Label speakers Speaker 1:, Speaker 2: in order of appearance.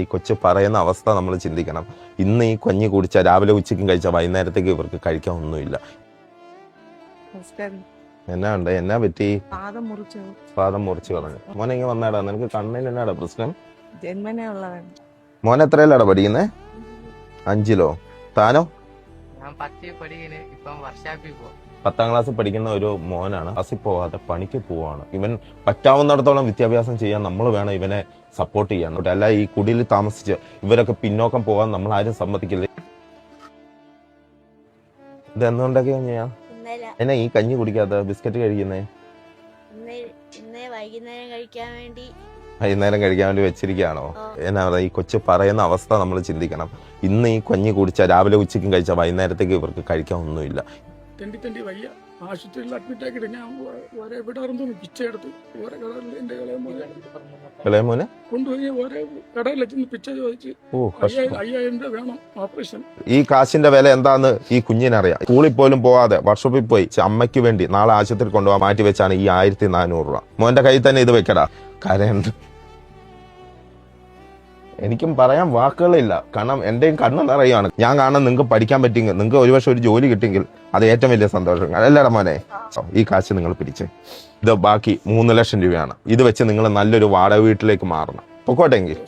Speaker 1: ഈ കൊച്ചു പറയുന്ന അവസ്ഥ നമ്മൾ ചിന്തിക്കണം. ഇന്ന് ഈ കഞ്ഞി കുടിച്ചാൽ രാവിലെ ഉച്ചയ്ക്കും കഴിച്ചാൽ വൈകുന്നേരത്തേക്ക് ഇവർക്ക് കഴിക്കാൻ ഒന്നുമില്ല. എന്നാ ഉണ്ട്, എന്നാ പറ്റി? പാദം മുറിച്ച് കളഞ്ഞു. മോനെ ഇങ്ങനെ വന്നാടാ, നിനക്ക് കണ്ണിന് എന്നാടാ പ്രശ്നം?
Speaker 2: ജന്മനെ ഉള്ളതാണ്.
Speaker 1: മോൻ എത്രയിലാടാ പഠിക്കുന്നേ? 5-ലോ? താനോ? 10ാം ക്ലാസ് പഠിക്കുന്ന ഒരു മോനാണ്. ക്ലാസ്സിൽ പോവാതെ പണിക്ക് പോവാണ്. ഇവൻ പറ്റാവുന്നിടത്തോളം വിദ്യാഭ്യാസം ചെയ്യാൻ നമ്മൾ വേണം ഇവനെ സപ്പോർട്ട് ചെയ്യാൻ. അല്ല ഈ കുടിയിൽ താമസിച്ച് ഇവരൊക്കെ പിന്നോക്കം പോകാൻ നമ്മൾ ആരും സമ്മതിക്കില്ല. ഇത് എന്തുകൊണ്ടൊക്കെയാ ഞാൻ എന്നാ ഈ കഞ്ഞി കുടിക്കാത്ത ബിസ്ക്കറ്റ് കഴിക്കുന്നേ? വൈകുന്നേരം കഴിക്കാൻ വേണ്ടി വെച്ചിരിക്കുകയാണോ? എന്നാ പറയുക, ഈ കൊച്ചു പറയുന്ന അവസ്ഥ നമ്മൾ ചിന്തിക്കണം. ഇന്ന് ഈ കഞ്ഞി കുടിച്ചാൽ രാവിലെ ഉച്ചയ്ക്കും കഴിച്ചാൽ വൈകുന്നേരത്തേക്ക് ഇവർക്ക് കഴിക്കാൻ ഒന്നുമില്ല.
Speaker 3: തെണ്ടി വയ്യ. ആശുപത്രിയിൽ അഡ്മിറ്റ് ആക്കിയിട്ട് ഞാൻ ഓരോ വിടാറും പിച്ചെടുത്ത് ഓരോ കടകളിൽ എന്റെ
Speaker 1: ഇളയമോനെ
Speaker 3: കൊണ്ടുപോയി ഓരോ കടയിലെത്തി പിച്ച ചോദിച്ച് 5000 രൂപ വേണം ഓപ്പറേഷൻ.
Speaker 1: ഈ കാശിന്റെ വില എന്താന്ന് ഈ കുഞ്ഞിനറിയാം. സ്കൂളിൽ പോലും പോവാതെ വർക്ക്ഷോപ്പിൽ പോയി അമ്മയ്ക്ക് വേണ്ടി നാളെ ആശുപത്രി കൊണ്ടുപോകാൻ മാറ്റി വെച്ചാണ് ഈ 1400 രൂപ. മോന്റെ കയ്യിൽ തന്നെ ഇത് വെക്കടാ. കരയുണ്ട്. എനിക്കും പറയാൻ വാക്കുകളില്ല. കാരണം എന്റെയും കണ്ണ് നിറയാണ്. ഞാൻ കാണാൻ നിങ്ങൾക്ക് പഠിക്കാൻ പറ്റിയെങ്കിൽ, നിങ്ങൾക്ക് ഒരുപക്ഷെ ഒരു ജോലി കിട്ടിയെങ്കിൽ അത് ഏറ്റവും വലിയ സന്തോഷം. അല്ലടാ മോനെ, ഈ കാശ് നിങ്ങൾ പിടിച്ചേ. ഇത് ബാക്കി 3 ലക്ഷം രൂപയാണ്. ഇത് വെച്ച് നിങ്ങൾ നല്ലൊരു വാടക വീട്ടിലേക്ക് മാറണം. പൊക്കോട്ടെങ്കിൽ.